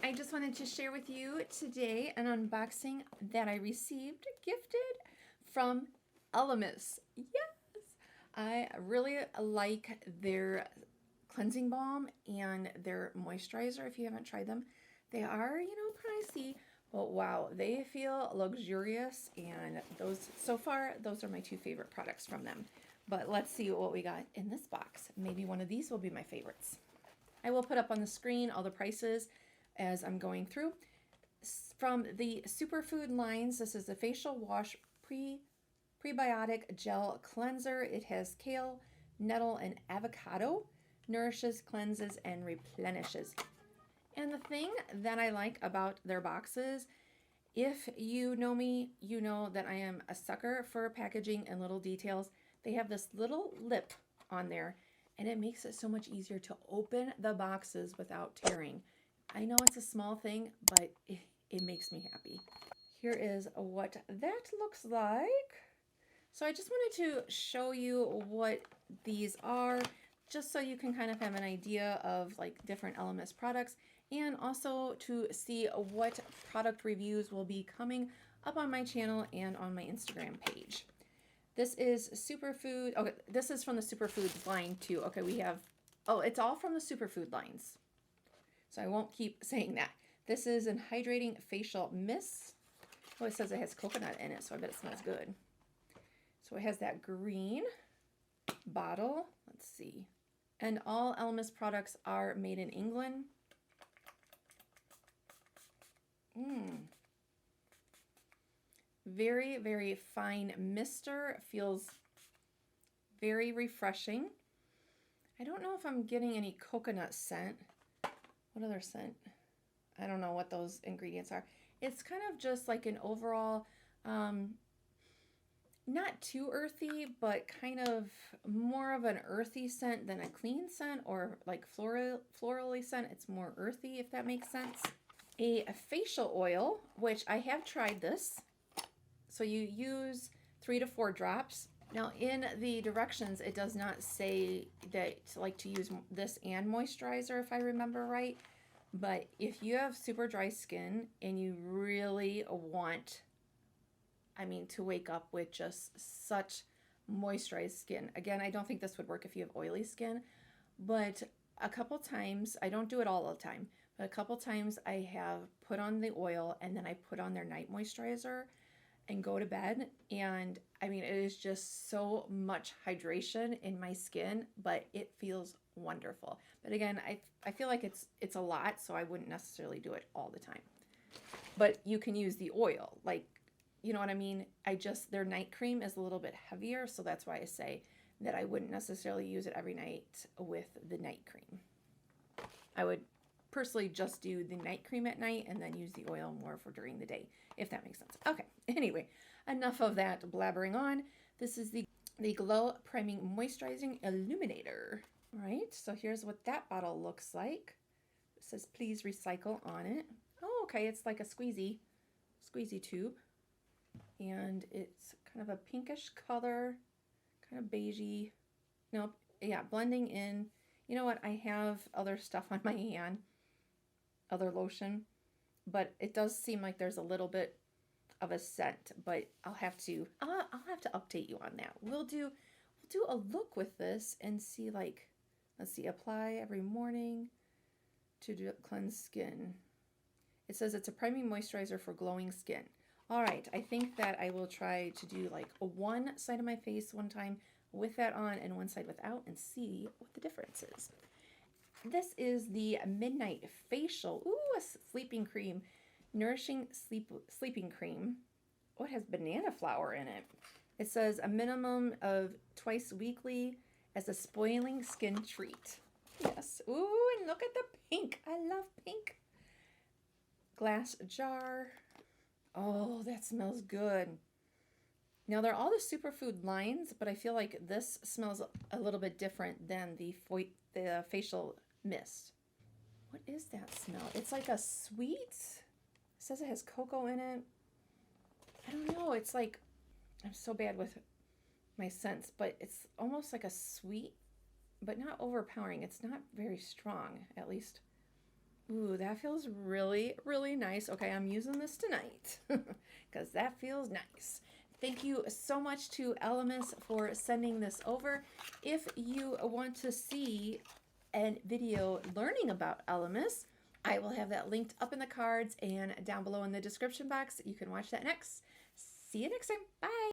I just wanted to share with you today an unboxing that I received gifted from Elemis. Yes, I really like their cleansing balm and their moisturizer. If you haven't tried them, they are, pricey, but wow, they feel luxurious. And those, so far, those are my two favorite products from them. But let's see what we got in this box. Maybe one of these will be my favorites. I will put up on the screen all the prices as I'm going through. From the Superfood lines, this is the Facial Wash Prebiotic Gel Cleanser. It has kale, nettle, and avocado. Nourishes, cleanses, and replenishes. And the thing that I like about their boxes, if you know me, you know that I am a sucker for packaging and little details. They have this little lip on there, and it makes it so much easier to open the boxes without tearing. I know it's a small thing, but it makes me happy. Here is what that looks like. So I just wanted to show you what these are, just so you can kind of have an idea of like different Elemis products, and also to see what product reviews will be coming up on my channel and on my Instagram page. This is Superfood. Okay, this is from the Superfood line too. Okay, we have, oh, it's all from the Superfood lines. So I won't keep saying that. This is an hydrating facial mist. Oh, it says it has coconut in it, so I bet it smells good. So it has that green bottle. Let's see. And all Elemis products are made in England. Very, very fine mister. Feels very refreshing. I don't know if I'm getting any coconut scent. What other scent? I don't know what those ingredients are. It's kind of just like an overall, not too earthy, but kind of more of an earthy scent than a clean scent or like florally scent. It's more earthy, if that makes sense. A facial oil, which I have tried this. So you use 3 to 4 drops. Now in the directions, it does not say that like to use this and moisturizer, if I remember right. But if you have super dry skin and you really want, to wake up with just such moisturized skin. Again, I don't think this would work if you have oily skin, but a couple times, I don't do it all the time, but a couple times I have put on the oil and then I put on their night moisturizer and go to bed, and it is just so much hydration in my skin, but it feels wonderful. But again, I feel like it's a lot, so I wouldn't necessarily do it all the time. But you can use the oil, like, you know what I mean? Their night cream is a little bit heavier, so that's why I say that I wouldn't necessarily use it every night with the night cream. I would personally just do the night cream at night and then use the oil more for during the day, if that makes sense. Okay, anyway, enough of that blabbering on. This is the Glow Priming Moisturizing Illuminator. All right, so here's what that bottle looks like. It says please recycle on it. Oh, okay, it's like a squeezy tube. And it's kind of a pinkish color, kind of beigey. Nope, yeah, blending in. You know what, I have other stuff on my hand, other lotion, but it does seem like there's a little bit of a scent, but I'll have to update you on that. We'll do a look with this and see, like, let's see, apply every morning to cleanse skin. It says it's a priming moisturizer for glowing skin. All right, I think that I will try to do like one side of my face one time with that on and one side without and see what the difference is. This is the Midnight Facial. Ooh, a sleeping cream. Nourishing sleeping cream. Oh, it has banana flower in it. It says a minimum of twice weekly as a spoiling skin treat. Yes. Ooh, and look at the pink. I love pink. Glass jar. Oh, that smells good. Now, they're all the Superfood lines, but I feel like this smells a little bit different than the facial mist. What is that smell? It's like a sweet. It says it has cocoa in it. I don't know. It's like, I'm so bad with my scents, but it's almost like a sweet, but not overpowering. It's not very strong, at least Ooh, that feels really, really nice. Okay, I'm using this tonight because that feels nice. Thank you so much to Elemis for sending this over. If you want to see a video learning about Elemis, I will have that linked up in the cards and down below in the description box. You can watch that next. See you next time. Bye.